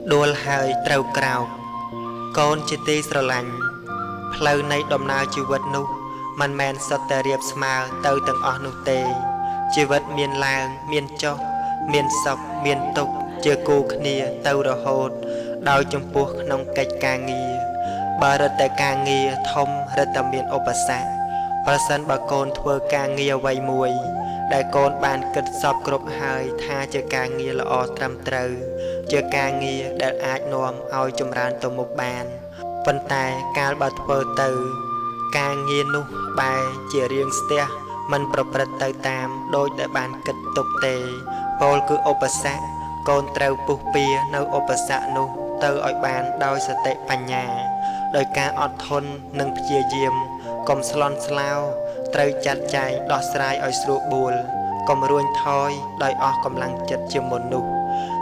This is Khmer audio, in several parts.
đuôi hơi trâu cào con chỉ tì sờ lạnh phơiในដំណើរជីវិតនោះមិនមែនសុទ្ធតែរៀបស្មើទៅទាំងអស់នោះទេជីវិតមានឡើងមានចុះមានសុខមានទុក្ខជាគូគ្នាទៅរហូតដោយចំពោះក្នុងកិច្ចការងារបើរត់តែការងារធំរត់តែមានឧបសគ្គប្រសិនបើកូនធ្វើការងារអ្វីមួយដែលកូនបានគិតសពគ្រប់ហើយថាជាការងារល្អត្រឹមត្រូវជាការងារដែលអាចនាំឲ្យចម្រើនទៅមុខបានប៉ុន្តែកាលបើធ្វើទៅការងារនោះបែរជារៀងស្ទះមិនប្រព្រឹត្តទៅតាមដូចដែលបានគិតទុកទេពោលគឺឧបសគ្គកូនត្រូវពុះពៀនៅឧបសគ្គនោះទៅឲ្យបានដោយសតិបញ្ញាដោយការអត់ធន់និងព្យាយាមកុំស្លន់ស្លោត្រូវចាត់ចែងដោះស្រាយឲ្យស្រួលបួលកុំរួញថយដោយអស់កម្លាំងចិត្តជាមុននោះ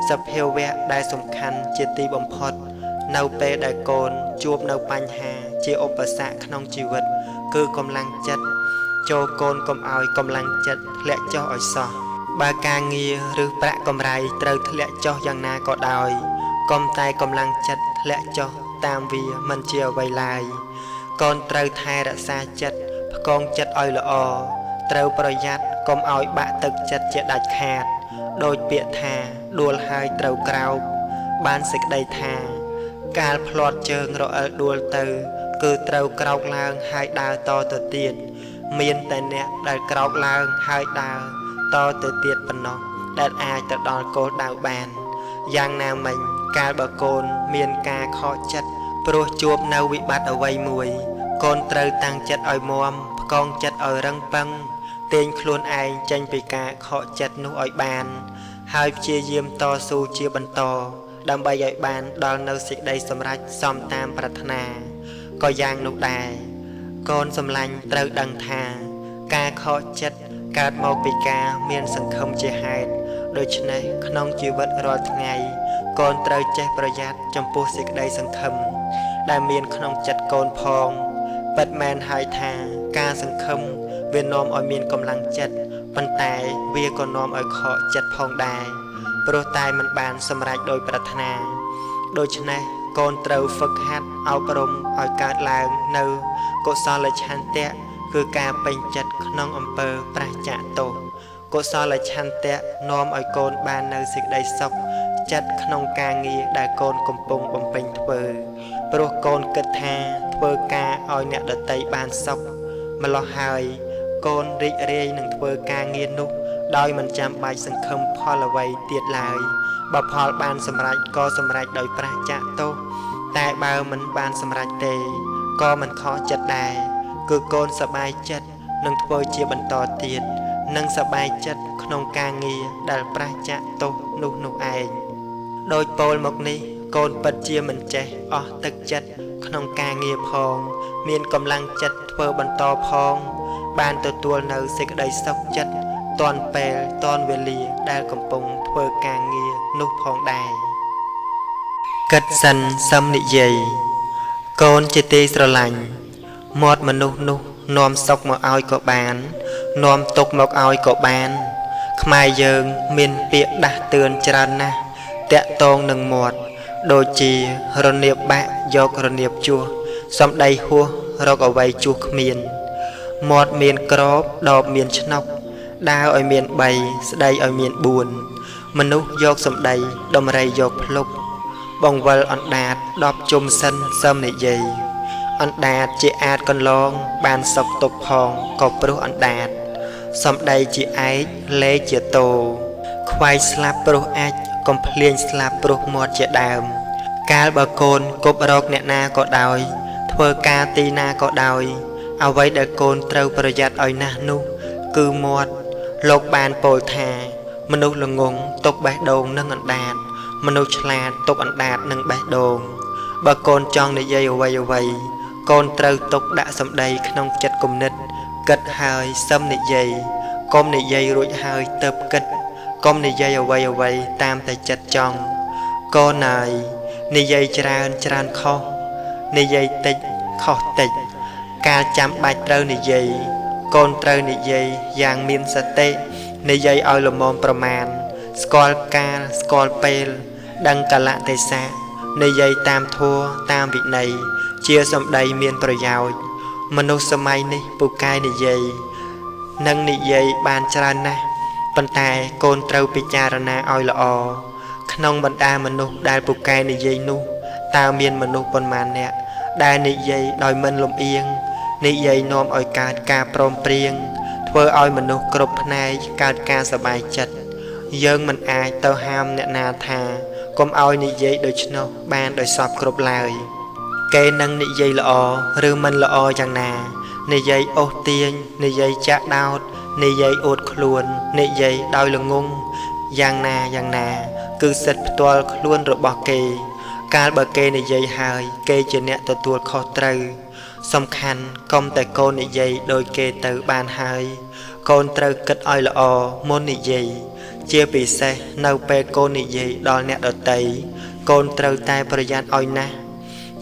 សភាវៈដែលសំខាន់ជាទីបំផុតនៅពេលដែលកូនជួបនៅបញ្ហាជាឧបសគ្គក្នុងជីវិតគឺកម្លាំងចិត្តចូលកូនកុំឲ្យកម្លាំងចិត្តធ្លាក់ចុះឲ្យសោះបើការងារឬប្រាក់កម្រៃត្រូវធ្លាក់ចុះយ៉ាងណាក៏ដោយកុំតែកម្លាំងចិត្តធ្លាក់ចុះតាមវាមិនជាអ្វីឡើយកូនត្រូវថែរក្សាចិត្តផ្គងចិត្តឲ្យល្អត្រូវប្រយ័ត្នកុំឲ្យបាក់ទឹកចិត្តជាដាច់ខាតដោយពាក្យថាដួលហើយត្រូវក្រោកបានសេចក្តីថាកាលផ្លាត់ជើងរអិលដួលទៅគឺត្រូវក្រោកឡើងហើយដើរតទៅទៀតមានតែអ្នកដែលក្រោកឡើងហើយដើរតទៅទៀតប៉ុណ្ណោះដែលអាចទៅដល់គោលដៅបានយ៉ាងណាមិញកាលបើកូនមានការខកចិត្តព្រោះជួបនៅវិបត្តិអ្វីមួយកូនត្រូវតាំងចិត្តឲ្យមាំផ្គងចិត្តឲ្យរឹងប៉ឹងទាញខ្លួនឯងចេញពីការខកចិត្តនោះឲ្យបានហើយព្យាយាមតស៊ូជាបន្តដើម្បីឲ្យបានដល់នៅសេចក្តីសម្រេចសមតាមប្រាថ្នាក៏យ៉ាងនោះដែរកូនសម្លាញ់ត្រូវដឹងថាការខកចិត្តកើតមកពីការមានសង្ឃឹមជាហេតុដូច្នេះក្នុងជីវិតរាល់ថ្ងៃកូនត្រូវចេះប្រយ័ត្នចំពោះសេចក្តីសង្ឃឹមដែលមានក្នុងចិត្តកូនផងពិតមែនហើយថាការសង្ឃឹមវានាំឲ្យមានកម្លាំងចិត្តប៉ុន្តែវាក៏នាំឲ្យខកចិត្តផងដែរព្រោះតែมันបានសម្រេចដោយប្រាថ្នាដូច្នេះកូនត្រូវហ្វឹកហាត់អប់រំឲ្យកើតឡើងនៅកុសលឆន្ទៈគឺការពេញចិត្តក្នុងអំពើប្រះចាកទោសកុសលឆន្ទៈនាំឲ្យកូនបាននៅសេចក្តីសុខចិត្តក្នុងការងារដែលកូនកំពុងបំពេញធ្វើព្រោះកូនគិតថាធ្វើការឲ្យអ្នកដទៃបានសុខម្ល៉េះហើយកូនរីករាយនឹងធ្វើការងារនោះដោយមិនចាំបាច់សង្ឃឹមផលអ្វីទៀតឡើយបើផលបានសម្រេចក៏សម្រេចដោយប្រះចាកទោសតែបើមិនបានសម្រេចទេក៏មិនខកចិត្តដែរគឺកូនសប្បាយចិត្តនឹងធ្វើជាបន្តទៀតនិងសប្បាយចិត្តក្នុងការងារដែលប្រះចាកទោសនោះឯងដោយពោលមកនេះកូនពិតជាមិនចេះអស់ទឹកចិត្តក្នុងការងារផងមានកម្លាំងចិត្តធ្វើបន្តផងបានទទួលនៅសេចក្តីសុខចិត្តតាន់ពេលតាន់វេលាដែលកំពុងធ្វើការងារនោះផងដែរកិត្តសិនសឹមនិយាយកូនជាទីស្រឡាញ់មាត់មនុស្សនោះនាំសុខមកឲ្យក៏បាននាំទុក្ខមកឲ្យក៏បានខ្មែរយើងមានពាក្យដាស់តឿនច្រើនណាស់តាក់ទងនឹងមាត់ដូចជារនៀបបាក់យករនៀបជួសសំដីហួសរកអ្វីជួសគ្មានមាត់មានក្របដបមានឆ្នុកដើរឲ្យមាន3ស្ដីឲ្យមាន4មនុស្សយកសំដីដំរីយកភ្លុកបងវិលអណ្ដាត10ជុំសិនសឹមនិយាយអណ្ដាតជាអាចកន្លងបានសុខទុក្ខផងក៏ព្រោះអណ្ដាតសំដីជាឯកលេជាតោខ្វាយស្លាប់ព្រោះអាចកំភ្លៀងស្លាប់ព្រោះមាត់ជាដើមកាលបើកូនគប់រកអ្នកណាក៏ដោយធ្វើការទីណាក៏ដោយអ្វីដែលកូនត្រូវប្រយ័ត្នឲ្យណាស់នោះគឺមាត់លោកបានពោលថាមនុស្សល្ងង់ទុកបេះដូងនិងអណ្ដាតមនុស្សឆ្លាតទុកអណ្ដាតនិងបេះដូងបើកូនចង់និយាយអ្វីកូនត្រូវទុកដាក់សម្ដីក្នុងចិត្តគំនិតគិតហើយសឹមនិយាយកុំនិយាយរួចហើយទៅគិតកុំនិយាយអ្វីតាមតែចិត្តចង់កូនអើយនិយាយច្រើនខុសនិយាយតិចខុសតិចការចាំបាច់ត្រូវនិយាយកូនត្រូវនិយាយយ៉ាងមានសតិនិយាយឲ្យល្មមប្រមាណស្គាល់កាលស្គាល់ពេល đăng cả lạ tây xa nơi dây tam thua tam vị này chia xong đầy miềnប្រយោជន៍មនុស្សសម័យនេះពូកែនិយាយនឹងនិយាយបានច្រើនណាស់ប៉ុន្តែកូនត្រូវពិចារណាឲ្យល្អក្នុងបណ្ដាមនុស្សដែលពូកែនិយាយនោះតើមានមនុស្សប៉ុន្មានអ្នកដែលនិយាយដោយមិនលំអៀងនិយាយនាំឲ្យកើតការព្រមព្រៀងធ្វើឲ្យមនុស្សគ្រប់ផ្នែកកើតការសប្បាយចិត្តយើងមិនអាចទៅហាមអ្នកណាថាកុំឲ្យនិយាយដូច្នោះបានដោយសពគ្រប់ឡើយគេនឹងនិយាយល្អឬមិនល្អយ៉ាងណានិយាយអូសទាញនិយាយចាក់ដោតនិយាយអួតខ្លួននិយាយដោយល្ងងយ៉ាងណាគឺសិទ្ធិផ្ទាល់ខ្លួនរបស់គេកាលបើគេនិយាយហើយគេជាអ្នកទទួលខុសត្រូវសំខាន់កុំតែកូននិយាយដោយគេទៅបានហើយកូនត្រូវគិតឲ្យល្អមុននិយាយជាពិសេសនៅពេលកូននិយាយដល់អ្នកដទៃកូនត្រូវតែប្រយ័ត្នឲ្យណាស់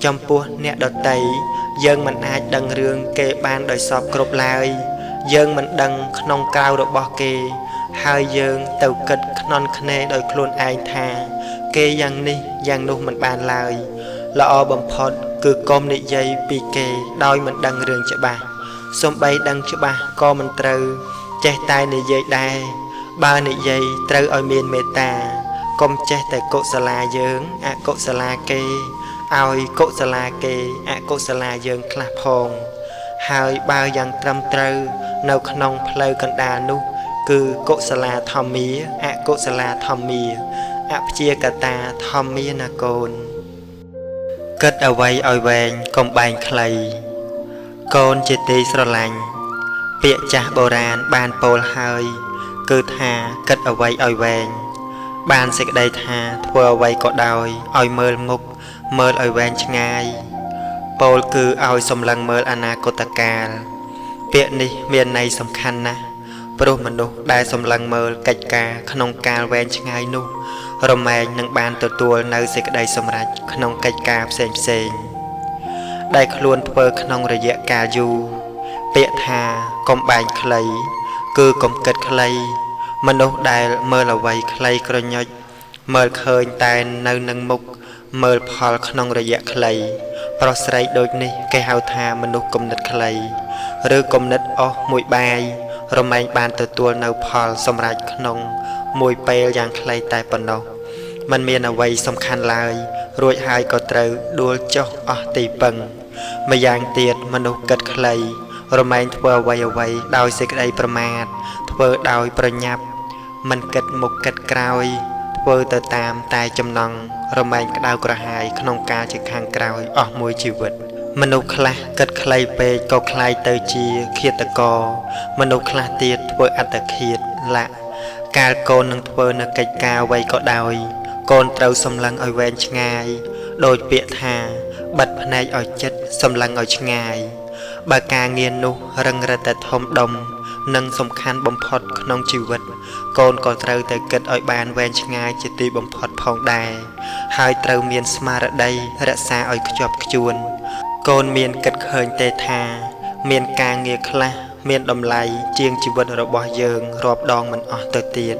ចំពោះអ្នកដទៃយើងមិនអាចដឹងរឿងគេបានដោយសពគ្រប់ឡើយយើងមិនដឹងក្នុងក្រៅរបស់គេហើយយើងទៅគិតខ្នន់ខ្នែដោយខ្លួនឯងថាគេយ៉ាងនេះយ៉ាងនោះមិនបានឡើយល្អបំផុតគឺកុំនិយាយពីគេដោយមិនដឹងរឿងច្បាស់សូម្បីដឹងច្បាស់ក៏មិនត្រូវចេះតែនិយាយដែរបើនិយាយត្រូវឲ្យមានមេត្តាកុំចេះតែកុសលាយើងអកុសលាគេឲ្យកុសលាគេអកុសលាយើងខ្លះផងហើយបើយ៉ាងត្រឹមត្រូវនៅក្នុងផ្លូវកណ្ដាលនោះគឺកុសលាធម្មាអកុសលាធម្មាអព្យាកតាធម្មាណាកូនគិតអ្វីឲ្យវែងកុំបែងខ្លីកូនជាទីស្រឡាញ់ពាក្យចាស់បុរាណបានពោលហើយគឺថាគិតអ្វីឲ្យវែងបានសេចក្តីថាធ្វើអ្វីក៏ដោយឲ្យមើលមុខមើលឲ្យវែងឆ្ងាយពោលគឺឲ្យសម្លឹងមើលអនាគតកាលពាក្យនេះមានន័យសំខាន់ណាស់ព្រោះមនុស្សដែលសម្លឹងមើលកិច្ចការក្នុងកាលវែងឆ្ងាយនោះរមែងនឹងបានទទួលនៅសេចក្តីសម្រេចក្នុងកិច្ចការផ្សេងដែលខ្លួនធ្វើក្នុងរយៈកាលយូរពាក្យថាកុំបែងខ្លីគឺកុំគិតខ្លីមនុស្សដែលមើលអ្វីខ្លីក្រញុចមើលឃើញតែនៅនឹងមុខមើលផលក្នុងរយៈខ្លីប្រុសស្រីដូចនេះគេហៅថាមនុស្សគំនិតខ្លីឬគំនិតអស់មួយបាយរមែងបានទទួលនៅផលសម្រេចក្នុងមួយពេលយ៉ាងខ្លីតែប៉ុណ្ណោះมันមានអ្វីសំខាន់ឡើយរួចហើយក៏ត្រូវដួលចុះអស់ទីពឹងម្យ៉ាងទៀតមនុស្សគិតខ្លីរមែងធ្វើអ្វីដោយសេចក្តីប្រមាទធ្វើដោយប្រញាប់មិនគិតមុខគិតក្រោយធ្វើទៅតាមតែចំណង់រមែងក្តៅក្រហាយក្នុងការជាខាងក្រោយអស់មួយជីវិតមនុស្សខ្លះគិតខ្លីពេកក៏คล้ายទៅជាឃាតករមនុស្សខ្លះទៀតធ្វើអត្តឃាតលាក់កាលកូននឹងធ្វើនៅកិច្ចការអ្វីក៏ដោយកូនត្រូវសម្លឹងឲ្យវែងឆ្ងាយដោយពាក្យថាបិទភ្នែកឲ្យចិត្តសម្លឹងឲ្យឆ្ងាយបើការងារនោះរឹងរឹតតែធំដុំនិងសំខាន់បំផុតក្នុងជីវិតកូនក៏ត្រូវតែគិតឲ្យបានវែងឆ្ងាយជាទីបំផុតផងដែរហើយត្រូវមានស្មារតីរក្សាឲ្យខ្ជាប់ខ្ជួនកូនមានគិតឃើញទេថាមានការងារខ្លះមានតម្លៃជាងជីវិតរបស់យើងរាប់ដងមិនអស់ទៅទៀត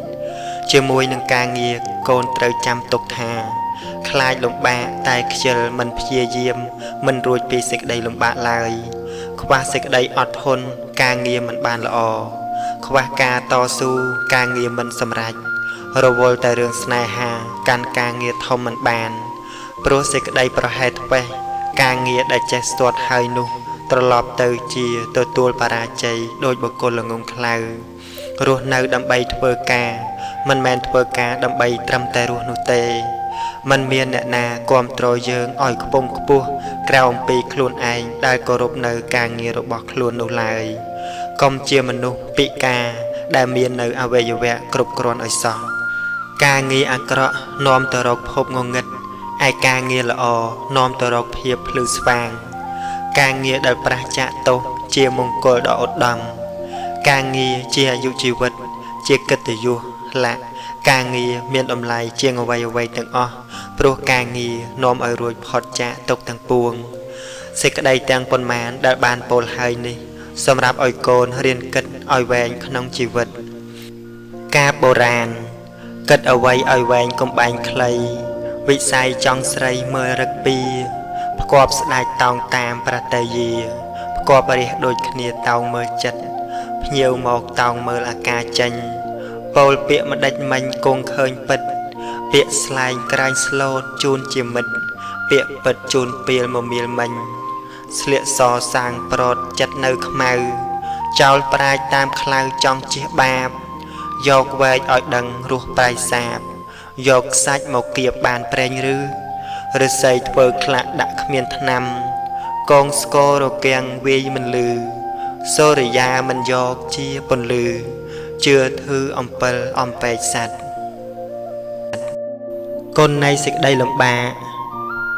ជាមួយនឹងការងារកូនត្រូវចាំទុកថាខ្លាចលំបាកតែខ្ជិលមិនព្យាយាមមិនរួចពីសេចក្តីលំបាកឡើយខ្វះសេចក្តីអត់ធន់ការងារមិនបានល្អខ្វះការតស៊ូការងារមិនសម្រេចរវល់តែរឿងស្នេហាកាន់ការងារធំមិនបានព្រោះសេចក្តីប្រហែសធ្វេសការងារដែលចេះស្ទាត់ហើយនោះត្រឡប់ទៅជាទទួលបរាជ័យដោយបុគ្គលល្ងងខ្លៅរស់នៅដើម្បីធ្វើការមិនមែនធ្វើការដើម្បីត្រឹមតែរស់នោះទេមិនមានអ្នកណាគាំទ្រយើងឲ្យខ្ពង់ខ្ពស់ក្រៅអំពីខ្លួនឯងដែលគោរពនៅការងាររបស់ខ្លួននោះឡើយកុំជាមនុស្សពិការដែលមាននៅអវយវៈគ្រប់គ្រាន់ឲ្យសោះការងារអាក្រក់នាំទៅរកភពងងឹតឯការងារល្អនាំទៅរកភាពភ្លឺស្វាងការងារដែលប្រះចាកទោសជាមង្គលដ៏ឧត្តមការងារជាអាយុជីវិតជាកិត្តិយសលាក់ការងារមានតម្លៃជាងអ្វីទាំងអស់ព្រោះការងារនាំឲ្យរួចផុតចាកទុក្ខទាំងពួងសេចក្តីទាំងប៉ុន្មានដែលបានពោលហើយនេះសម្រាប់ឲ្យកូនរៀនគិតឲ្យវែងក្នុងជីវិតការបុរាណគិតអ្វីឲ្យវែងកុំបែងខ្លី វិស័យចង់ស្រីមើលរឹកពីផ្គប់ស្ដាច់តោងតាមប្រតិយាផ្គប់រះដូចគ្នាតោងមើលចិត្តភ្ញៀវមកតោងមើលអាការចេញពោលពាក្យម្ដេចមិញគង់ឃើញពិតពាក្យស្លែងក្រាញ់ស្លូតជូនជាមិត្តពាក្យពិតជូនពីលមមៀលមិញស្លៀកសសាងប្រត់ចិត្តនៅខ្មៅចោលប្រាជ្ញតាមខ្លៅចង់ជះបាបយកវែកឲ្យដឹងរស់ប្រៃសាបយកខ្សាច់មកគៀបបានប្រេងឬស័យធ្វើខ្លះដាក់គ្មានថ្នាំកងស្គររគាំងវាយមិនលឺសូរិយាមិនយកជាពន្លឺជឿធឺអំពិលអំពេកសัตว์គុណនៃសេចក្តីលំបាក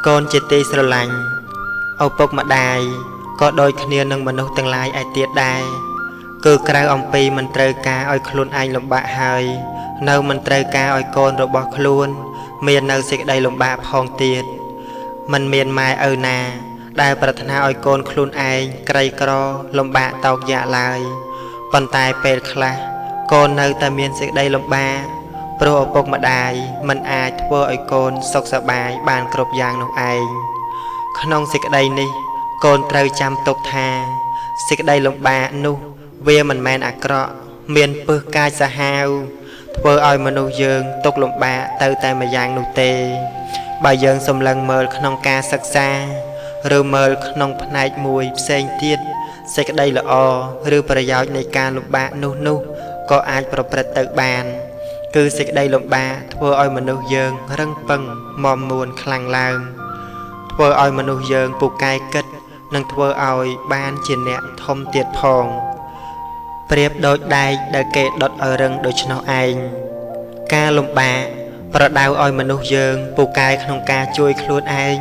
កូនជាទីស្រឡាញ់ឪពុកម្ដាយក៏ដូចគ្នានឹងមនុស្សទាំងឡាយឯទៀតដែរគឺក្រៅអំពីមិនត្រូវការឲ្យខ្លួនឯងលំបាកហើយនៅមិនត្រូវការឲ្យកូនរបស់ខ្លួនមាននៅសេចក្តីលំបាកផងទៀតមិនមានម៉ែឪណាដែលប្រាថ្នាឲ្យកូនខ្លួនឯងក្រីក្រលំបាកតោកយ៉ាកឡើយប៉ុន្តែពេលខ្លះកូននៅតែមានសេចក្តីលំបាកព្រោះឪពុកម្ដាយមិនអាចធ្វើឲ្យកូនសុខសប្បាយបានគ្រប់យ៉ាងនោះឯងក្នុងសេចក្តីនេះកូនត្រូវចាំទុកថាសេចក្តីលំបាកនោះវាមិនមែនអាក្រក់មានពឹសកាយសាហាវធ្វើឲ្យមនុស្សយើងទុកលំបាកទៅតែម្យ៉ាងនោះទេបើយើងសម្លឹងមើលក្នុងការសិក្សាឬមើលក្នុងផ្នែកមួយផ្សេងទៀតសេចក្តីល្អឬប្រយោជន៍នៃការលំបាកនោះក៏អាចប្រព្រឹត្តទៅបានគឺសេចក្តីលំបាកធ្វើឲ្យមនុស្សយើងរឹងប៉ឹងមាំមួនខ្លាំងឡើងធ្វើឲ្យមនុស្សយើងពូកែគិតនិងធ្វើឲ្យបានជាអ្នកធំទៀតផងប្រៀបដូចដែកដែលគេដុតឲ្យរឹងដូច្នោះឯងការលំបាកប្រដៅឲ្យមនុស្សយើងពូកែក្នុងការជួយខ្លួនឯង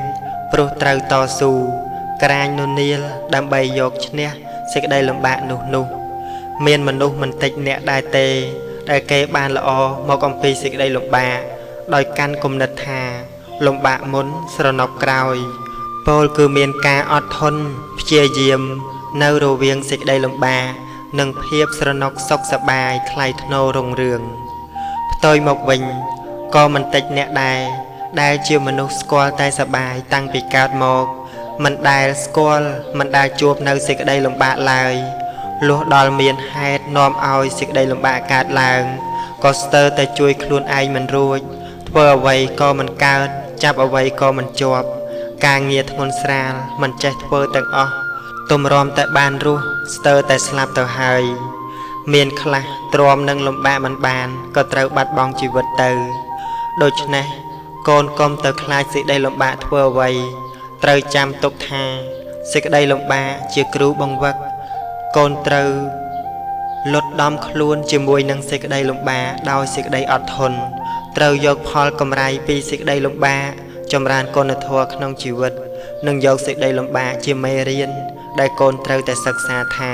ព្រោះត្រូវតស៊ូក្រាញននៀលដើម្បីយកឈ្នះសេចក្តីលំបាកនោះមានមនុស្សមិនតិចអ្នកដែរទេដែលគេបានល្អមកអំពីសេចក្តីលំបាកដោយកាន់គំនិតថាលំបាកមុនស្រណុកក្រោយពោលគឺមានការអត់ធន់ព្យាយាមនៅរវាងសេចក្តីលំបាកនិងភាពស្រណុកសុខសប្បាយថ្លៃថ្នូររុងរឿងផ្ទុយមកវិញក៏មិនតិចអ្នកដែរដែលជាមនុស្សស្គាល់តែសប្បាយតាំងពីកើតមកមិនដែលស្គាល់មិនដែលជួបនៅសេចក្តីលំបាកឡើយលុះដល់មានហេតុនាំឲ្យសេចក្តីលំបាកកើតឡើងក៏ស្ទើរតែជួយខ្លួនឯងមិនរួចធ្វើអ្វីក៏មិនកើតចាប់អ្វីក៏មិនជាប់ការងារធ្ងន់ស្រាលមិនចេះធ្វើទាំងអស់ទំរំតែបានរស់ស្ទើរតែស្លាប់ទៅហើយមានខ្លះទ្រាំនឹងលំបាកមិនបានក៏ត្រូវបាត់បង់ជីវិតទៅដូច្នេះកូនកុំទៅខ្លាចសេចក្តីលំបាកធ្វើអ្វីត្រូវចាំទុកថាសេចក្តីលំបាកជាគ្រូបង្វឹកកូនត្រូវលុតដំខ្លួនជាមួយនឹងសេចក្តីលំបាកដោយសេចក្តីអត់ធន់ត្រូវយកផលកម្រៃពីសេចក្តីលំបាកចម្រើនគុណធម៌ក្នុងជីវិតនិងយកសេចក្តីលំបាកជាមេរៀនដែលកូនត្រូវតែសិក្សាថា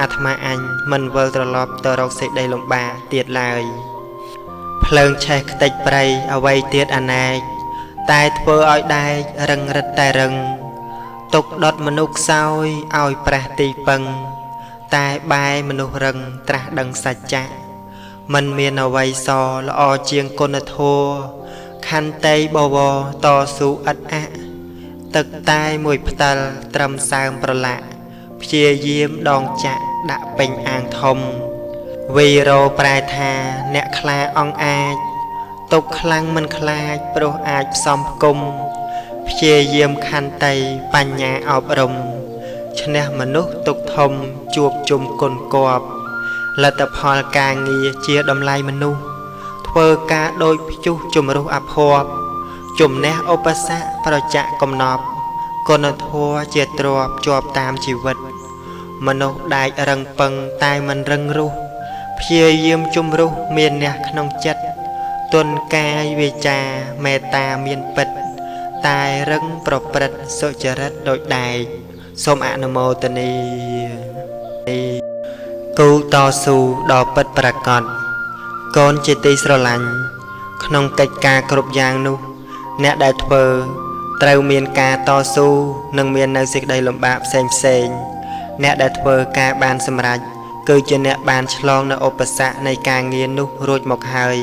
អាត្មាអញមិនវិលត្រឡប់ទៅរកសេចក្តីលំបាកទៀតឡើយភ្លើងឆេះខ្ទេចព្រៃអ្វីទៀតអណែកតែធ្វើឲ្យដែករឹងរិតតែរឹងទុកដុតមនុស្សខ្សោយឲ្យប្រះទីពឹងតែបែមនុស្សរឹងត្រាស់ដឹងសច្ចៈមិនមានអ្វីសល្អជាងគុណធម៌ខន្តីបវរតស៊ូឥតអាក់ទឹកតែមួយផ្តិលត្រឹមសើមប្រឡាក់ព្យាយាមដងចាក់ដាក់ពេញអាងធំវីរោប្រែថាអ្នកខ្លាអង្អាចទុកខ្លាំងមិនខ្លាចព្រោះអាចផ្សំផ្គុំព្យាយាមខន្តីបញ្ញាអប់រំឈ្នះមនុស្សទុកធំជួបជុំគុណគប់លទ្ធផលការងារជាតម្លៃមនុស្សធ្វើការដូចព្យុះជំរុះអភ័ព្វជំនះឧបសគ្គប្រចាក់កំណប់គុណធម៌ជាទ្រព្យជាប់តាមជីវិតមនុស្សដែលរឹងពឹងតែមិនរឹងរូសព្យាយាមជំរុះមានអ្នកក្នុងចិត្តទន់កាយវាចាមេត្តាមានពិតតែរឹងប្រព្រឹត្តសុចរិតដូចដែកសូមអនុមោទនាគូតស៊ូដ៏ពិតប្រាកដកូនជាទីស្រឡាញ់ក្នុងកិច្ចការគ្រប់យ៉ាងនោះអ្នកដែលធ្វើត្រូវមានការតស៊ូនិងមាននៅសេចក្តីលំបាកផ្សេងអ្នកដែលធ្វើការបានសម្រេចគឺជាអ្នកបានឆ្លងនៅឧបសគ្គនៃការងារនោះរួចមកហើយ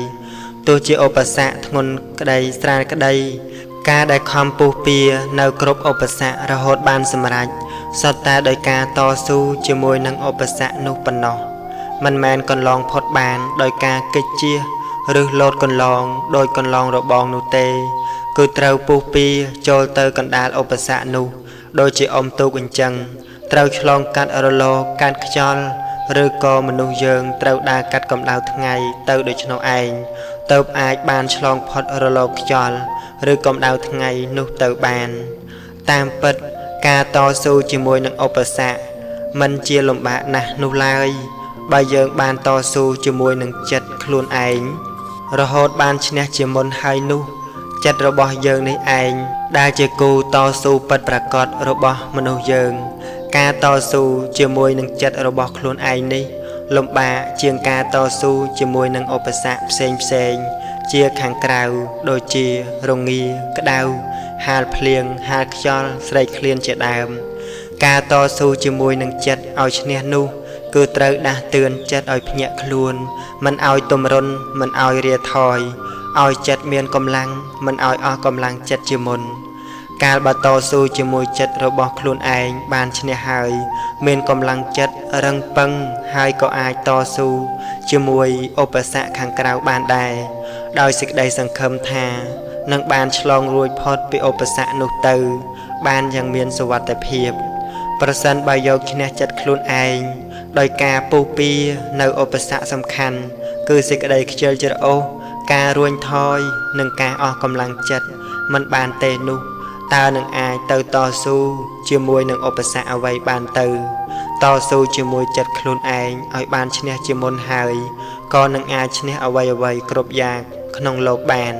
ទោះជាឧបសគ្គធ្ងន់ក្តីស្រាលក្តីការដែលខំពុះពៀនៅគ្រប់ឧបសគ្គរហូតបានសម្រេចសុទ្ធតែដោយការតស៊ូជាមួយនឹងឧបសគ្គនោះប៉ុណ្ណោះមិនមែនកន្លងផុតបានដោយការកិច្ចជៀសឬលោតកន្លងដោយកន្លងរបងនោះទេគឺត្រូវពុះពៀចូលទៅកណ្ដាលឧបសគ្គនោះដូចជាអុំទូកអញ្ចឹងត្រូវឆ្លងកាត់រលកកាត់ខ្យល់ឬក៏មនុស្សយើងត្រូវដើរកាត់កម្ដៅថ្ងៃទៅដូច្នោះឯងទើបអាចបានឆ្លងផុតរលកខ្យល់ឬកម្ដៅថ្ងៃនោះទៅបានតាមពិតការតស៊ូជាមួយនឹងឧបសគ្គមិនជាលំបាកណាស់នោះឡើយបើយើងបានតស៊ូជាមួយនឹងចិត្តខ្លួនឯងរហូតបានឈ្នះជាមុនហើយនោះចិត្តរបស់យើងនេះឯងដែលជាគូតស៊ូពិតប្រាកដរបស់មនុស្សយើងការតស៊ូជាមួយនឹងចិត្តរបស់ខ្លួនឯងនេះលំបាកជាងការតស៊ូជាមួយនឹងឧបសគ្គផ្សេងជាខាងក្រៅដូចជារងាក្តៅហាលភ្លៀងហាលខ្យល់ស្រែកឃ្លានជាដើមការតស៊ូជាមួយនឹងចិត្តឲ្យឈ្នះនោះគឺត្រូវដាស់តឿនចិត្តឲ្យភ្ញាក់ខ្លួនមិនឲ្យទម្រុនមិនឲ្យរាថយឲ្យចិត្តមានកម្លាំងមិនឲ្យអស់កម្លាំងចិត្តជាមុនកាលបើតស៊ូជាមួយចិត្តរបស់ខ្លួនឯងបានឈ្នះហើយមានកម្លាំងចិត្តរឹងប៉ឹងហើយក៏អាចតស៊ូជាមួយឧបសគ្គខាងក្រៅបានដែរដោយសេចក្តីសង្ឃឹមថានឹងបានឆ្លងរួចផុតពីឧបសគ្គនោះទៅបានយ៉ាងមានសុវត្ថិភាពប្រសិនបើយកឈ្នះចិត្តខ្លួនឯងដោយការពុះពៀនៅឧបសគ្គសំខាន់គឺសេចក្តីខ្ជិលច្រអូសការរួញថយនិងការអស់កម្លាំងចិត្តមិនបានទេនោះតើនឹងអាចទៅតស៊ូជាមួយនឹងឧបសគ្គអ្វីបានទៅតស៊ូជាមួយចិត្តខ្លួនឯងឲ្យបានឈ្នះជាមុនហើយក៏នឹងអាចឈ្នះអ្វីគ្រប់យ៉ាងក្នុងโลกបាន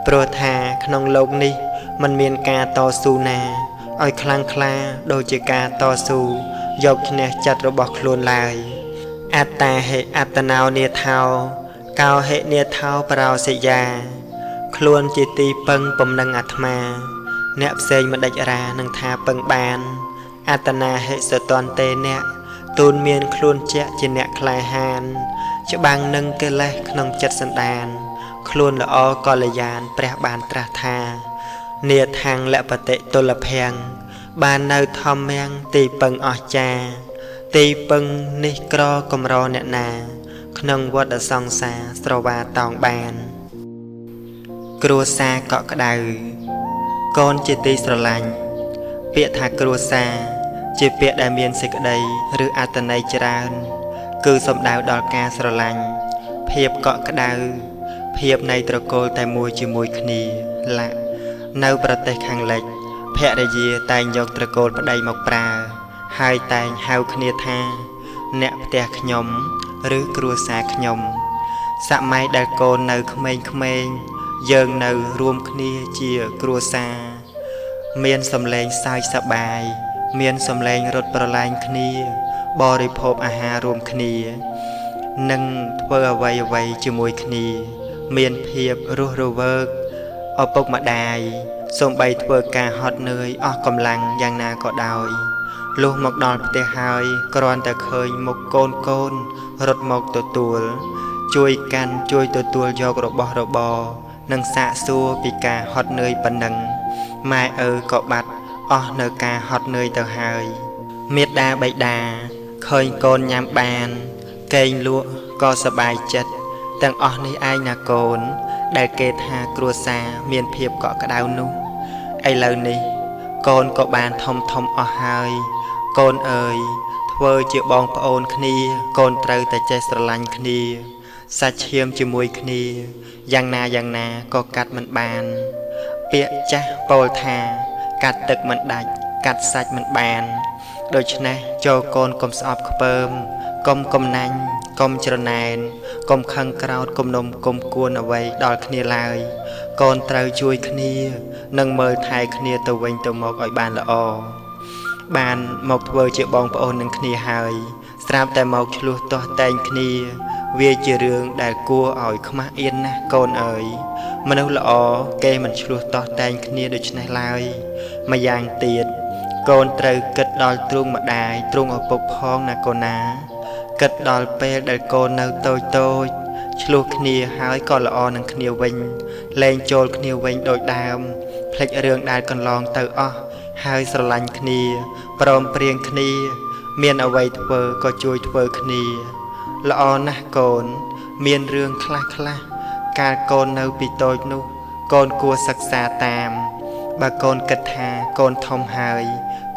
ព្រោះថាក្នុងโลกនេះมันមានការតស៊ូណាឲ្យខ្លាំងក្លាដូចជាការតស៊ូយកឈ្នះចិត្តរបស់ខ្លួនឡើយអត្តាហេអត្តនោនេថោកោហេនេថោបរោសិយាខ្លួនជាទីពឹងពំនឹងអាត្មាអ្នកផ្សេងមិនដេចរានឹងថាពឹងបានអត្តនាហេសតន្ទេអ្នកទូនមានខ្លួនជាក់ជាអ្នកក្លាហានច្បាំងនឹងកិលេសក្នុងចិត្តសន្តានខ្លួនល្អកល្យានព្រះបានត្រាស់ថានាថាំងលពតិទុលភ័ងបាននៅធម្មំទីពឹងអស្ចារទីពឹងនេះក្រកំរអ្នកណាក្នុងវដ្តសង្សារស្រវាតោងបានគ្រួសារកក់ក្ដៅកូនជាទីស្រឡាញ់ពាក្យថាគ្រួសារជាពាក្យដែលមានសេចក្តីឬអត្ថន័យច្រើនគឺសំដៅដល់ការស្រឡាញ់ភាពកក់ក្ដៅភាពនៃត្រកូលតែមួយជាមួយគ្នាឡាក់នៅប្រទេសខាងលិចភរិយាតែងយកត្រកូលប្តីមកប្រើហើយតែងហៅគ្នាថាអ្នកផ្ទះខ្ញុំឬគ្រួសារខ្ញុំសម័យដែលកូននៅក្មេងៗយើងនៅរួមគ្នាជាគ្រួសារមានសម្លេងសើចសប្បាយមានសម្លេងរត់ប្រឡែងគ្នាបរិភោគអាហាររួមគ្នានិងធ្វើអ្វីជាមួយគ្នាមានភាពរស់រវើកឪពុកម្ដាយសូម្បីធ្វើការហត់នឿយអស់កម្លាំងយ៉ាងណាក៏ដោយលុះមកដល់ផ្ទះហើយគ្រាន់តែឃើញមុខកូនរត់មកទទួលជួយកាន់ជួយទទួលយករបស់របរនិងសាកសួរពីការហត់នឿយប៉ុណ្ណឹងម៉ែឪក៏បាត់អស់នៅការហត់នឿយទៅហើយមេត្តាបិតាឃើញកូនញ៉ាំបានកេងលក់ក៏សប្បាយចិត្តទាំងអស់នេះឯងណាកូនដែលគេថាគ្រួសារមានភាពកក់ក្ដៅនោះឥឡូវនេះកូនក៏បានធំអស់ហើយកូនអើយធ្វើជាបងប្អូនគ្នាកូនត្រូវតែចេះស្រឡាញ់គ្នាសាច់ឈាមជាមួយគ្នាយ៉ាងណាក៏កាត់មិនបានពាក្យចាស់ពោលថាកាត់ទឹកមិនដាច់កាត់សាច់មិនបានដូច្នេះចូលកូនកុំស្អប់ខ្ពើមកុំកំណាញ់កុំច្រណែនកុំខឹងក្រោធកុំនំកុំគួនអ្វីដល់គ្នាឡើយកូនត្រូវជួយគ្នានិងមើលថែគ្នាទៅវិញទៅមកឲ្យបានល្អបានមកធ្វើជាបងប្អូននឹងគ្នាហើយស្រាប់តែមកឆ្លោះទាស់តែងគ្នាវាជារឿងដែលគួរឲ្យខ្មាស់អៀនណាស់កូនអើយមនុស្សល្អគេមិនឆ្លោះទាស់តែងគ្នាដូច្នេះឡើយម្យ៉ាងទៀតកូនត្រូវគិតដល់ទ្រង់ម្ដាយទ្រង់ឪពុកផងណាកូនណាគិតដល់ពេលដែលកូននៅតូច ឆ្លោះគ្នាហើយក៏ល្អនឹងគ្នាវិញលែងចូលគ្នាវិញដូចដើមភ្លេចរឿងដែលកន្លងទៅអស់ហើយស្រឡាញ់គ្នាព្រមព្រៀងគ្នាមានអ្វីធ្វើក៏ជួយធ្វើគ្នាល្អណាស់កូនមានរឿងខ្លះកាលកូននៅពីតូចនោះកូនគួរសិក្សាតាមបើកូនគិតថាកូនធំហើយ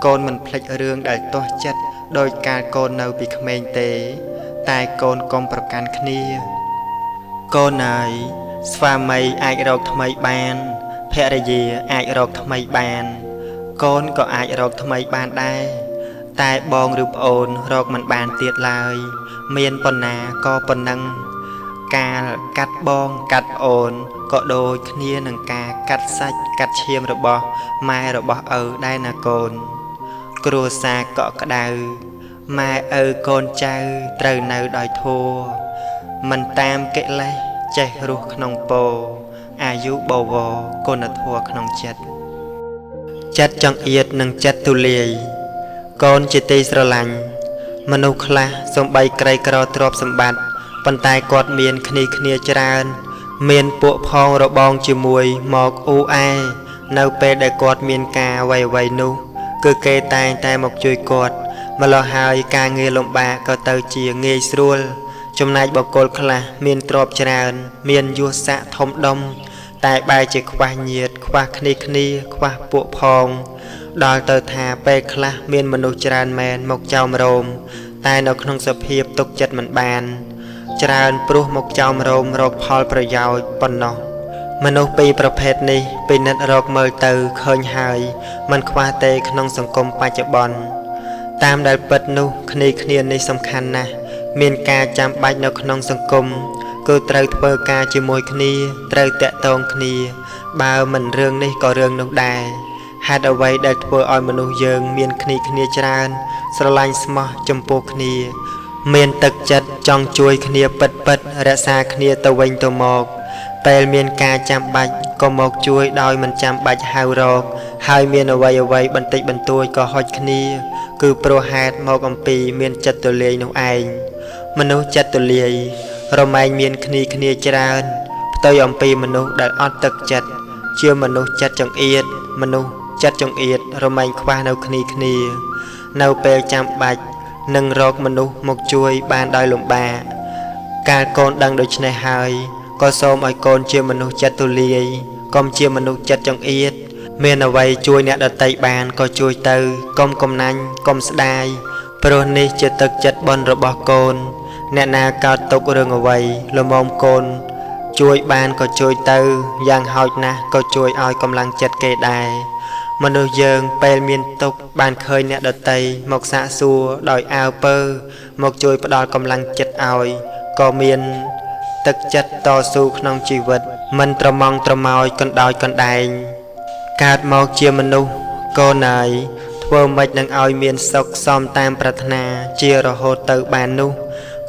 កូនមិនភ្លេចរឿងដែលទាស់ចិត្តដោយកាលកូននៅពីក្មេងទេតែកូនកុំប្រកាន់គ្នាកូនអើយស្វាមីអាចរកថ្មីបានភរិយាអាចរកថ្មីបានកូនក៏អាចរកថ្មីបានដែរតែបងឬប្អូនរកមិនបានទៀតឡើយមានប៉ុណ្ណាក៏ប៉ុណ្ណឹងការកាត់បងកាត់ប្អូនក៏ដូចគ្នានឹងការកាត់សាច់កាត់ឈាមរបស់ម៉ែរបស់ឪដែរណាកូនគ្រួសារកក់ក្ដៅម៉ែឪកូនចៅត្រូវនៅដោយធម៌មិនតាមកិលេសចេះរស់ក្នុងពោអាយុបវរគុណធម៌ក្នុងចិត្តចង្អៀតនិងចិត្តទូលាយកូនជាទីស្រឡាញ់មនុស្សខ្លះសំបីក្រីក្រទ្រព្យសម្បត្តិប៉ុន្តែគាត់មានគ្នាច្រើនមានពួកផងរបងជាមួយមកអ៊ូអែនៅពេលដែលគាត់មានការអ្វីនោះគឺគេតែងតែមកជួយគាត់ម្ល៉េះហើយការងារលំបាកក៏ទៅជាងាយស្រួលចំណែកបុគ្គលខ្លះមានទ្រព្យច្រើនមានយសស័ក្តិធំដុំតែបែរជាខ្វះញាតិខ្វះគ្នាខ្វះពួកផងដល់ទៅថាពេលខ្លះមានមនុស្សច្រើនមែនមកចោមរោមតែនៅក្នុងសភាពទុកចិត្តមិនបានច្រើនព្រោះមកចោមរោមរកផលប្រយោជន៍ប៉ុណ្ណោះមនុស្សពីរប្រភេទនេះពិនិត្យរកមើលទៅឃើញហើយមិនខ្វះទេក្នុងសង្គមបច្ចុប្បន្នតាមដែលពិតនោះគ្នានេះសំខាន់ណាស់មានការចាំបាច់នៅក្នុងសង្គមគឺត្រូវធ្វើការជាមួយគ្នាត្រូវតាក់ទងគ្នាបើមិនរឿងនេះក៏រឿងនោះដែរហេតុអ្វីដែលធ្វើឲ្យមនុស្សយើងមានគ្នាច្រើនស្រឡាញ់ស្មោះចំពោះគ្នាមានទឹកចិត្តចង់ជួយគ្នាពិតរក្សាគ្នាទៅវិញទៅមកពេលមានការចាំបាច់ក៏មកជួយដោយមិនចាំបាច់ហៅរកហើយមានអ្វីបន្តិចបន្តួចក៏ហុចគ្នាគឺព្រោះហេតុមកអំពីមានចិត្តទូលាយនោះឯងមនុស្សចិត្តទូលាយរមែងមានគ្នាច្រើនផ្ទុយអំពីមនុស្សដែលអត់ទឹកចិត្តជាមនុស្សចិត្តចង្អៀតមនុស្សចិត្តចង្អៀតរមែងខ្វះនៅគ្នានៅពេលចាំបាច់នឹងរកមនុស្សមកជួយបានដោយលំបាកកាលកូនដឹងដូច្នេះហើយក៏សូមឲ្យកូនជាមនុស្សចិត្តទូលាយកុំជាមនុស្សចិត្តចង្អៀតមានអ្វីជួយអ្នកដទៃបានក៏ជួយទៅកុំកំណាញ់កុំស្ដាយព្រោះនេះជាទឹកចិត្តបុណ្យរបស់កូនអ្នកណាកើតទុករឿងអ្វីល្មមកូនជួយបានក៏ជួយទៅយ៉ាងហោចណាស់ក៏ជួយឲ្យកម្លាំងចិត្តគេដែរមនុស្សយើងពេលមានទុក្ខបានឃើញអ្នកដទៃមកសាកសួរដោយអាវពើមកជួយផ្ដល់កម្លាំងចិត្តឲ្យក៏មានទឹកចិត្តតស៊ូក្នុងជីវិតមិនត្រមង់ត្រមោចកណ្ដោចកណ្ដែងកើតមកជាមនុស្សកូនអើយធ្វើម៉េចនឹងឲ្យមានសុខសមតាមប្រាថ្នាជារហូតទៅបាននោះ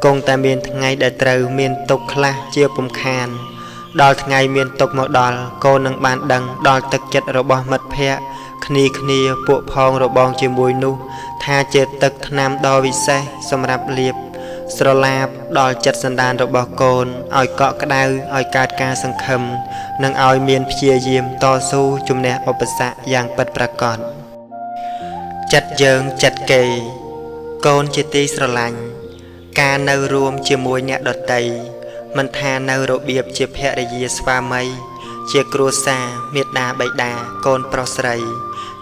គង់តែមានថ្ងៃដែលត្រូវមានទុក្ខខ្លះជាពំខានដល់ថ្ងៃមានទុក្ខមកដល់កូននឹងបានដឹងដល់ទឹកចិត្តរបស់មិត្តភក្តិគ្នាពួកផងរបងជាមួយនោះថាជាទឹកថ្នាំដ៏វិសេសសម្រាប់លាបស្រឡាបដល់ចិត្តសន្តានរបស់កូនឲ្យកក់ក្ដៅឲ្យកើតការសង្ឃឹមនិងឲ្យមានព្យាយាមតស៊ូជំនះឧបសគ្គយ៉ាងពិតប្រាកដចិត្តយើងចិត្តគេកូនជាទីស្រឡាញ់ការនៅរួមជាមួយអ្នកដទៃមិនថានៅរបៀបជាភរិយាស្វាមីជាគ្រួសារមាតាបិតាកូនប្រុសស្រី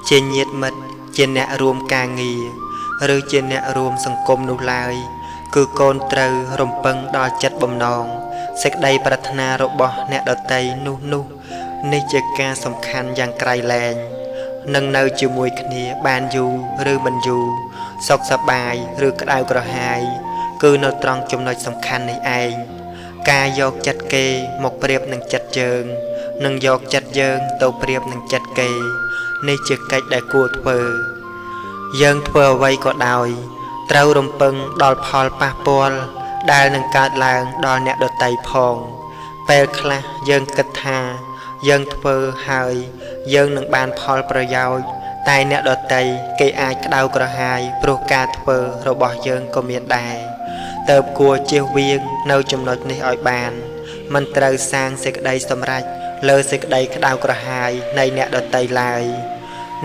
ជាញាតិមិត្តជាអ្នករួមការងារឬជាអ្នករួមសង្គមនោះឡើយគឺកូនត្រូវរំពឹងដល់ចិត្តបំណងសេចក្តីប្រាថ្នារបស់អ្នកដទៃនោះនេះជាការសំខាន់យ៉ាងក្រៃលែងនឹងនៅជាមួយគ្នាបានយូរឬមិនយូរសុខសប្បាយឬក្តៅក្រហាយគឺនៅត្រង់ចំណុចសំខាន់នេះឯងការយកចិត្តគេមកប្រៀបនឹងចិត្តយើងនិងយកចិត្តយើងទៅប្រៀបនឹងចិត្តគេនេះជាកិច្ចដែលគួរធ្វើយើងធ្វើអ្វីក៏ដោយត្រូវរំពឹងដល់ផលប៉ះពាល់ដែលនឹងកើតឡើងដល់អ្នកដទៃផងពេលខ្លះយើងគិតថាយើងធ្វើហើយយើងនឹងបានផលប្រយោជន៍តែអ្នកដទៃគេអាចក្តៅក្រហាយព្រោះការធ្វើរបស់យើងក៏មានដែរ តើបគួរជៀសវាងនៅចំណុចនេះឲ្យបានមិនត្រូវសាងសេចក្តីសម្រេចលើសេចក្តីក្តៅក្រហាយនៃអ្នកដទៃឡើយ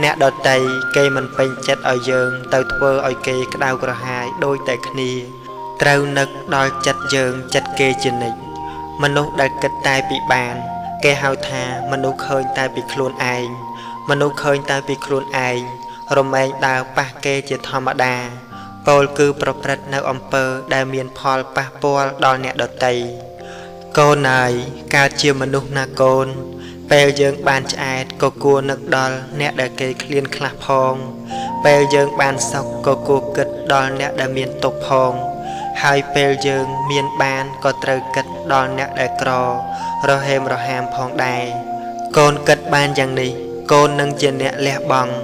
អ្នកដទៃគេមិនពេញចិត្តឲ្យយើងទៅធ្វើឲ្យគេក្តៅក្រហាយដូចតែគ្នាត្រូវនឹកដល់ចិត្តយើងចិត្តគេជានិច្ចមនុស្សដែលគិតតែពីបានគេហៅថាមនុស្សឃើញតែពីខ្លួនឯងមនុស្សឃើញតែពីខ្លួនឯងរមែងដើរប៉ះគេជាធម្មតាពោលគឺប្រព្រឹត្តនៅអំពើដែលមានផលប៉ះពាល់ដល់អ្នកដទៃកូនអើយកើតជាមនុស្សណាកូនពេលយើងបានឆ្អែតក៏គួរនឹកដល់អ្នកដែលគេឃ្លានខ្លះផងពេលយើងបានសុខក៏គួរគិតដល់អ្នកដែលមានទុក្ខផងហើយពេលយើងមានបានក៏ត្រូវគិតដល់អ្នកដែលក្ររហេមរហាមផងដែរកូនគិតបានយ៉ាងនេះកូននឹងជាអ្នកលះបង់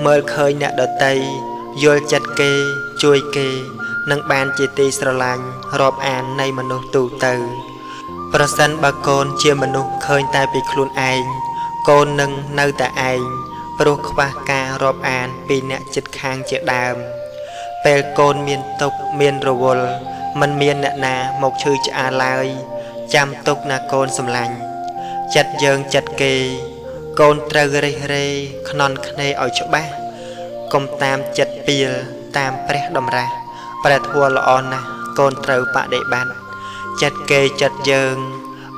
មើលឃើញអ្នកដទៃយល់ចិត្តគេជួយគេនឹងបានជាទីស្រឡាញ់រាប់អាននៃមនុស្សទូទៅប្រសិនបើកូនជាមនុស្សឃើញតែពីខ្លួនឯងកូននឹងនៅតែឯងព្រោះខ្វះការរាប់អានពីអ្នកជិតខាងជាដើមពេលកូនមានទុក្ខមានរវល់មិនមានអ្នកណាមកឈឺឆ្អាលឡើយចាំទុកណាកូនសម្លាញ់ចិត្តយើងចិត្តគេកូនត្រូវរិះរេខ្នន់ខ្នេឲ្យច្បាស់កុំតាមចិត្តពីលតាមព្រះតម្រាស់ព្រះធម៌ល្អណាស់កូនត្រូវបដិបត្តិចិត្តគេចិត្តយើង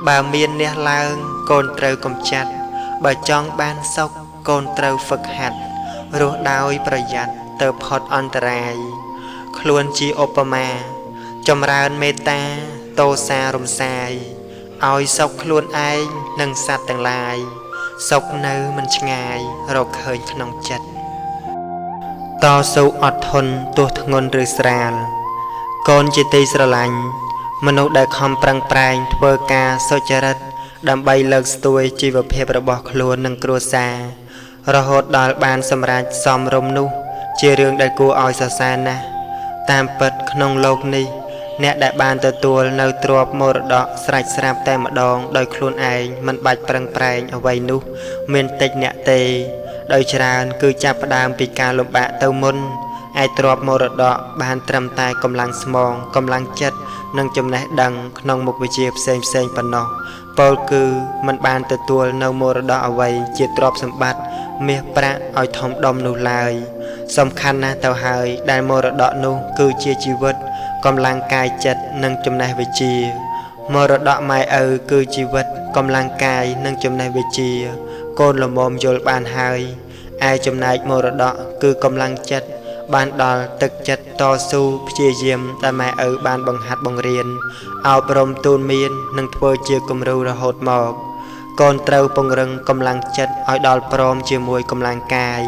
បើមានអ្នកឡើងកូនត្រូវកំចាត់បើចង់បានសុខកូនត្រូវហ្វឹកហាត់រស់ដោយប្រយ័ត្នទៅផុតអន្តរាយខ្លួនជាឧបមាចម្រើនមេត្តាតោសារំសាយឲ្យសុខខ្លួនឯងនិងសត្វទាំងឡាយសុខនៅមិនឆ្ងាយរកឃើញក្នុងចិត្តតស៊ូអត់ធន់ទោះធ្ងន់ឬស្រាលកូនជាទីស្រឡាញ់មនុស្សដែលខំប្រឹងប្រែងធ្វើការសុចរិតដើម្បីលើកស្ទួយជីវភាពរបស់ខ្លួននិងគ្រួសាររហូតដល់បានសម្រេចសមរម្យនោះជារឿងដែលគួរឲ្យសរសើរណាស់តាមពិតក្នុងโลกនេះអ្នកដែលបានទទួលនៅទ្រព្យមរតកស្រេចស្រាប់តែម្ដងដោយខ្លួនឯងមិនបាច់ប្រឹងប្រែងអ្វីនោះមានតិចអ្នកទេដោយច្រើនគឺចាប់ផ្ដើមពីការលំបាកទៅមុនឯទ្រព្យមរតកបានត្រឹមតែកម្លាំងស្មងកម្លាំងចិត្តនិងចំណេះដឹងក្នុងមុខវិជ្ជាផ្សេងប៉ុណ្ណោះពោលគឺមិនបានទទួលនៅមរតកអ្វីជាទ្រព្យសម្បត្តិមាសប្រាក់ឲ្យធំដុំនោះឡើយសំខាន់ណាស់ទៅហើយដែលមរតកនោះគឺជាជីវិតកម្លាំងកាយចិត្តនិងចំណេះវិជ្ជាមរតកម៉ែឪគឺជីវិតកម្លាំងកាយនិងចំណេះវិជ្ជាកូនល្មមយល់បានហើយឯចំណែកមរតកគឺកម្លាំងចិត្តបានដល់ទឹកចិត្តតស៊ូព្យាយាមដែលម៉ែឪបានបង្ហាត់បង្រៀនអប់រំទូនមាននិងធ្វើជាគំរូរហូតមកកូនត្រូវពង្រឹងកម្លាំងចិត្តឲ្យដល់ព្រមជាមួយកម្លាំងកាយ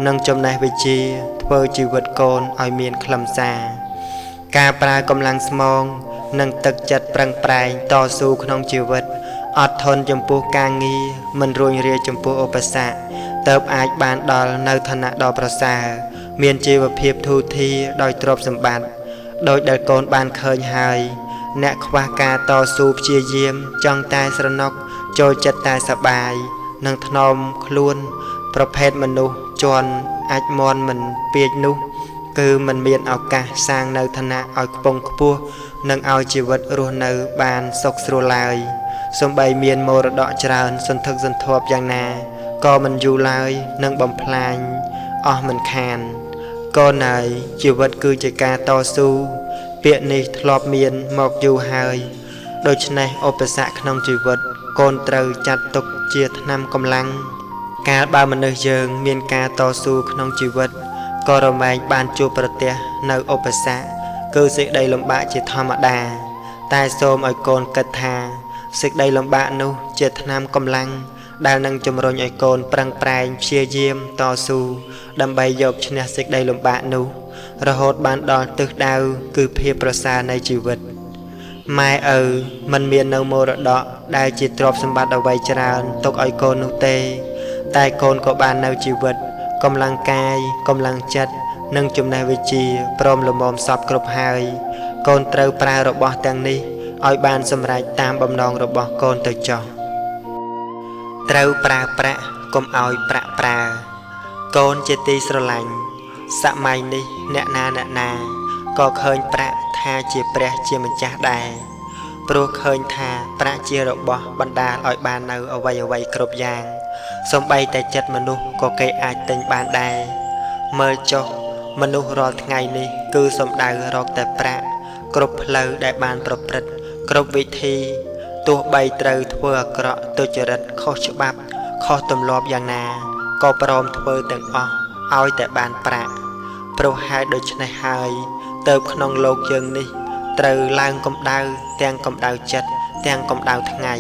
និងចំណេះវិជ្ជាធ្វើជីវិតកូនឲ្យមានខ្លឹមសារការប្រើកម្លាំងស្មងនិងទឹកចិត្តប្រឹងប្រែងតស៊ូក្នុងជីវិតអត់ធន់ចំពោះការងារមិនរួញរាចំពោះឧបសគ្គទើបអាចបានដល់នៅឋានៈដ៏ប្រសើរមានជីវភាពធូរធារដោយទ្រព្យសម្បត្តិដោយដែលកូនបានឃើញហើយអ្នកខ្វះការតស៊ូព្យាយាមចង់តែស្រណុកចូលចិត្តតែសប្បាយនិងថ្នមខ្លួនប្រភេទមនុស្សជន់អាចមន់មិនពេកនោះគឺមិនមានឱកាសសាងនៅឋានៈឲ្យខ្ពង់ខ្ពស់និងឲ្យជីវិតរស់នៅបានសុខស្រួលឡើយសូម្បីមានមរតកច្រើនសន្ធឹកសន្ធាប់យ៉ាងណាក៏មិនយូរឡើយនឹងបំផ្លាញអស់មិនខានកូនអើយជីវិតគឺជាការតស៊ូពាក្យនេះធ្លាប់មានមកយូរហើយដូច្នេះឧបសគ្គក្នុងជីវិតកូនត្រូវចាត់ទុកជាថ្នាំកម្លាំងកាលបើមនុស្សយើងមានការតស៊ូក្នុងជីវិតក៏រមែងបានជួបប្រទះនៅឧបសគ្គគឺសេចក្តីលំបាកជាធម្មតាតែសូមឲ្យកូនគិតថាសេចក្តីលំបាកនោះជាថ្នាំកម្លាំងដែលនឹងជំរុញឲ្យកូនប្រឹងប្រែងព្យាយាមតស៊ូដើម្បីយកឈ្នះសេចក្តីលំបាកនោះរហូតបានដល់ទិសដៅគឺភាពប្រសើរនៃជីវិតម៉ែឪមិនមាននៅមរតកដែលជាទ្រព្យសម្បត្តិអ្វីច្រើនទុកឲ្យកូននោះទេតែកូនក៏បាននៅជីវិតកម្លាំងកាយកម្លាំងចិត្តនិងចំណេះវិជ្ជាព្រមលំមសពគ្រប់ហើយកូនត្រូវប្រើរបស់ទាំងនេះឲ្យបានសម្រេចតាមបំណងរបស់កូនទៅចុះត្រូវប្រើប្រាក់កុំឲ្យប្រាក់ប្រើកូនជាទីស្រឡាញ់សម័យនេះអ្នកណា ก็ឃើញប្រាក់ថាជាព្រះជាម្ចាស់ដែរព្រោះឃើញថាប្រាក់ជារបស់បណ្ដាលឲ្យបាននៅអ្វីៗគ្រប់យ៉ាងសូម្បីតែចិត្តមនុស្សក៏គេអាចទិញបានដែរមើលចុះមនុស្សរាល់ថ្ងៃនេះគឺសំដៅរកតែប្រាក់គ្រប់ផ្លូវដែលបានប្រព្រឹត្តគ្រប់វិធីទោះបីត្រូវធ្វើអាក្រក់ទុច្ចរិតខុសច្បាប់ខុសទម្លាប់យ៉ាងណាក៏ព្រមធ្វើទាំងអស់ឲ្យតែបានប្រាក់ព្រោះហេតុដូច្នេះហើយទៅក្នុងលោកយើងនេះត្រូវឡើងកម្ដៅទាំងកម្ដៅចិត្តទាំងកម្ដៅថ្ងៃ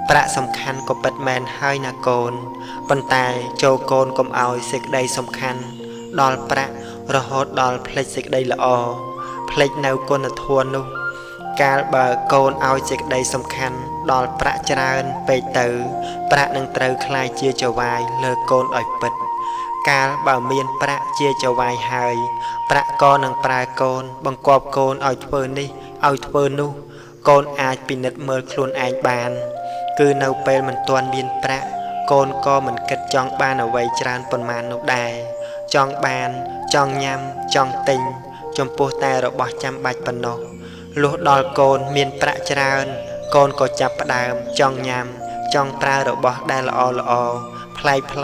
ប្រាក់សំខាន់ក៏ពិតមែនហើយណាកូនប៉ុន្តែចូលកូនកុំឲ្យសេចក្តីសំខាន់ដល់ប្រាក់រហូតដល់ភ្លេចសេចក្តីល្អភ្លេចនៅគុណធម៌នោះកាលបើកូនឲ្យសេចក្តីសំខាន់ដល់ប្រាក់ច្រើនពេកទៅប្រាក់នឹងត្រូវคล้ายជាចវាយលើកូនឲ្យពិតកាលបើមានប្រាក់ជាចវាយហើយប្រាក់ក៏នឹងប្រើកូនបង្គាប់កូនឲ្យធ្វើនេះឲ្យធ្វើនោះកូនអាចពិនិត្យមើលខ្លួនឯងបានគឺនៅពេលមិនទាន់មានប្រាក់កូនក៏មិនគិតចង់បានអ្វីច្រើនប៉ុន្មាននោះដែរចង់បានចង់ញ៉ាំចង់ទិញចំពោះតែរបស់ចាំបាច់ប៉ុណ្ណោះលុះដល់កូនមានប្រាក់ច្រើនកូនក៏ចាប់ផ្ដើមចង់ញ៉ាំចង់ប្រើរបស់ដែលល្អប្លែកថ្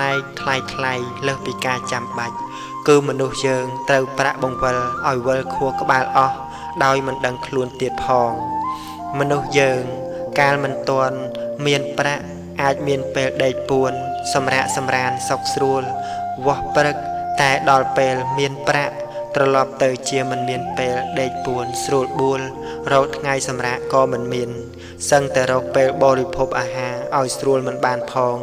លៃលើសពីការចាំបាច់គឺមនុស្សយើងត្រូវប្រាក់បង្វិលឲ្យវិលខួរក្បាលអស់ដោយមិនដឹងខ្លួនទៀតផងមនុស្សយើងកាលមិនទាន់មានប្រាក់អាចមានពេលដេកពួនសម្រាកសម្រានសុខស្រួលវាស់ព្រឹកតែដល់ពេលមានប្រាក់ត្រឡប់ទៅជាមិនមានពេលដេកពួនស្រួលបួលរកថ្ងៃសម្រាកក៏មិនមានសឹងតែរកពេលបរិភោគអាហារឲ្យស្រួលមិនបានផង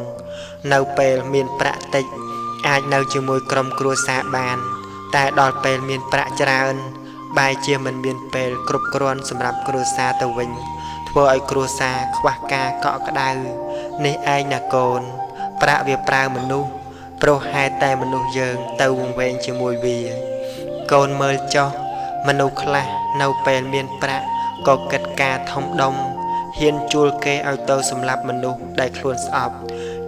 នៅពេលមានប្រាក់តិចអាចនៅជាមួយក្រុមគ្រួសារបានតែដល់ពេលមានប្រាក់ច្រើនបែរជាមិនមានពេលគ្រប់គ្រាន់សម្រាប់គ្រួសារទៅវិញធ្វើឲ្យគ្រួសារខ្វះការកក់ក្ដៅនេះឯងណាកូនប្រាក់វាប្រើមនុស្សព្រោះហេតុតែមនុស្សយើងទៅវង្វេងជាមួយវាកូនមើលចុះមនុស្សខ្លះនៅពេលមានប្រាក់ក៏គិតការធំដុំហ៊ានជួលគេឲ្យទៅសម្លាប់មនុស្សដែលខ្លួនស្អប់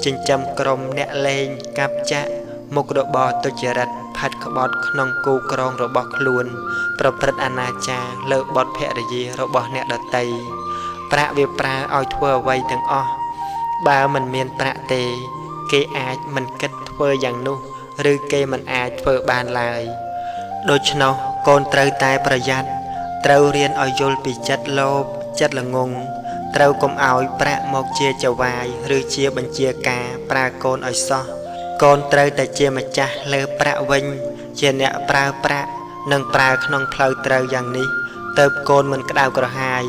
ចិញ្ចឹមក្រុមអ្នកលេងកាប់ចាក់មុខរបរទុច្ចរិតផាត់ក្បត់ក្នុងគូក្រងរបស់ខ្លួនប្រព្រឹត្តអនាចារលើបុត្រភរិយារបស់អ្នកដទៃប្រាក់វាប្រើឲ្យធ្វើអ្វីទាំងអស់បើមិនមានប្រាក់ទេគេអាចមិនគិតធ្វើយ៉ាងនោះឬគេមិនអាចធ្វើបានឡើយដូច្នោះកូនត្រូវតែប្រយ័ត្នត្រូវរៀនឲ្យយល់ពីចិត្តលោភចិត្តល្ងង់ត្រូវកុំឲ្យប្រាក់មកជាចវាយឬជាបញ្ជាការប្រើកូនឲ្យសោះកូនត្រូវតែជាម្ចាស់លើប្រាក់វិញជាអ្នកប្រើប្រាក់និងប្រើក្នុងផ្លូវត្រូវយ៉ាងនេះទើបកូនមិនក្តៅក្រហាយ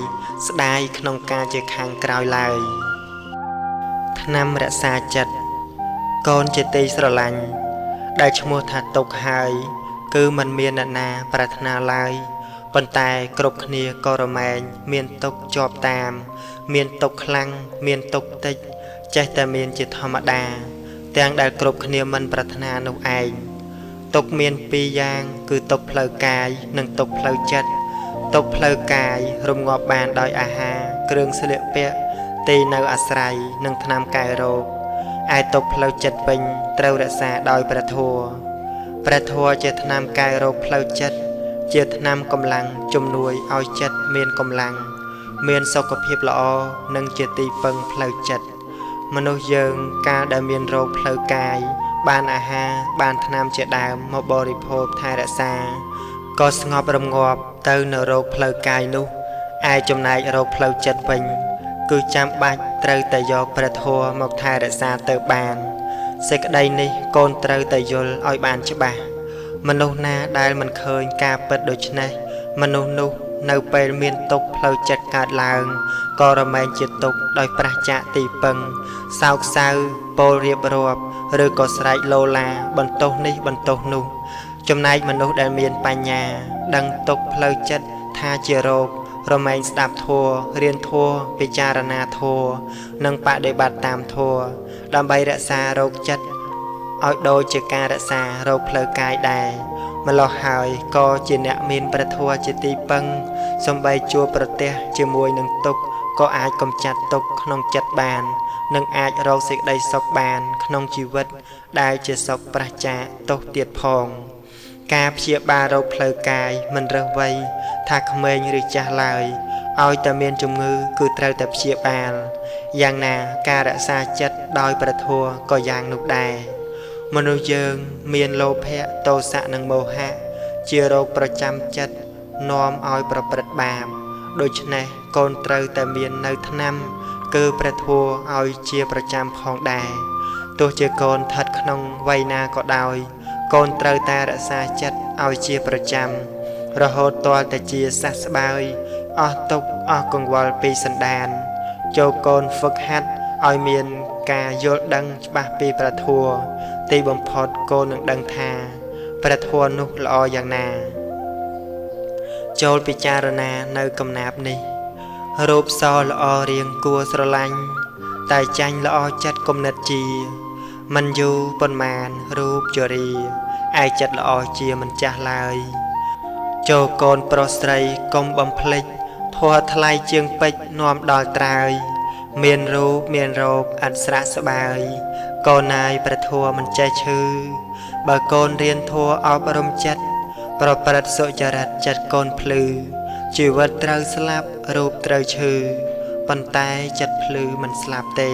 ស្ដាយក្នុងការជាខាងក្រោយឡើយថ្នាំរក្សាចិត្តកូនជាទីស្រឡាញ់ដែលឈ្មោះថាទុក្ខហើយគឺមិនមានអ្នកណាប្រាថ្នាឡើយប៉ុន្តែគ្រប់គ្នាក៏រមែងមានទុក្ខជាប់តាមមានទុក្ខខ្លាំងមានទុក្ខតិចចេះតែមានជាធម្មតាទាំងដែលគ្រប់គ្នាមិនប្រាថ្នានោះឯងទុក្ខមានពីរយ៉ាងគឺទុក្ខផ្លូវកាយនិងទុក្ខផ្លូវចិត្តទុក្ខផ្លូវកាយរំងាប់បានដោយអាហារគ្រឿងស្លៀកពាក់ទីនៅអាស្រ័យនិងថ្នាំកែរោគឯទុក្ខផ្លូវចិត្តវិញត្រូវរក្សាដោយព្រះធម៌ព្រះធម៌ជាថ្នាំកែរោគផ្លូវចិត្តជាថ្នាំកម្លាំងជំនួយឲ្យចិត្តមានកម្លាំងមានសុខភាពល្អនិងជាទីពឹងផ្លូវចិត្តមនុស្សយើងកាលដែលមានរោគផ្លូវកាយបានអាហារបានថ្នាំជាដើមមកបរិភោគថែរក្សាក៏ស្ងប់រងាប់ទៅនៅរោគផ្លូវកាយនោះឯចំណែករោគផ្លូវចិត្តវិញគឺចាំបាច់ត្រូវតែយកព្រះធម៌មកថែរក្សាទៅបានសេចក្តីនេះកូនត្រូវតែយល់ឲ្យបានច្បាស់មនុស្សណាដែលមិនឃើញការពិតដូច្នេះមនុស្សនោះនៅពេលមានទុក្ខផ្លូវចិត្តកើតឡើងក៏រមែងជាទុក្ខដោយប្រះចាកទីពឹងសោកសៅពោលរៀបរាប់ឬក៏ស្រែកលោឡាបន្ទោសនេះបន្ទោសនោះចំណែកមនុស្សដែលមានបញ្ញាដឹងទុក្ខផ្លូវចិត្តថាជារោគរមែងស្ដាប់ធម៌រៀនធម៌ពិចារណាធម៌និងបដិបត្តិតាមធម៌ដើម្បីរក្សារោគចិត្តឲ្យដូចជាការរក្សារោគផ្លូវកាយដែរម្ល៉េះហើយក៏ជាអ្នកមានព្រះធម៌ជាទីពឹងសម្បីជួបប្រទះជាមួយនឹងទុក្ខក៏អាចកំចាត់ទុក្ខក្នុងចិត្តបាននិងអាចរកសេចក្តីសុខបានក្នុងជីវិតដែលជាសុខប្រះចាកទោសទៀតផង ការព្យាបាលរោគផ្លូវកាយមិនរើសវ័យថាក្មេងឬចាស់ឡើយឲ្យតែមានជំងឺគឺត្រូវតែព្យាបាលយ៉ាងណាការរក្សាចិត្តដោយព្រះធម៌ក៏យ៉ាងនោះដែរមនុស្សយើងមានលោភៈទោសៈនិងមោហៈជារោគប្រចាំចិត្តនាំឲ្យប្រព្រឹត្តបាបដូច្នេះកូនត្រូវតែមាននៅថ្នាំគឺព្រះធម៌ឲ្យជាប្រចាំផងដែរទោះជាកូនស្ថិតក្នុងវ័យណាក៏ដោយកូនត្រូវតែរក្សាចិត្តឲ្យជាប្រចាំរហូតទាល់តែជាសះស្បើយអស់ទុក្ខអស់កង្វល់ពីសន្តានចូលកូនហ្វឹកហាត់ឲ្យមានការយល់ដឹងច្បាស់ពីព្រះធម៌ទីបំផុតកូននឹងដឹងថាព្រះធម៌នោះល្អយ៉ាងណាចូលពិចារណានៅកំណាព្យនេះរូបសល្អរៀងគួរស្រឡាញ់តែចាញ់ល្អចិត្តគំនិតជាមិនយូរប៉ុន្មានរូបជរាឯចិត្តល្អជាមិនចាស់ឡើយចូលកូនប្រុសស្រីកុំបំភ្លេចធម៌ថ្លៃជាងពេជ្រនាំដល់ត្រើយមានរូបមានរោគអត់ស្រាក់ស្បើយកូនណាយព្រះធម៌មិនចេះឈឺបើកូនរៀនធម៌អប់រំចិត្តប្រព្រឹត្តសុចរិតចិត្តកូនភ្លឺជីវិតត្រូវស្លាប់រូបត្រូវឈឺប៉ុន្តែចិត្តភ្លឺមិនស្លាប់ទេ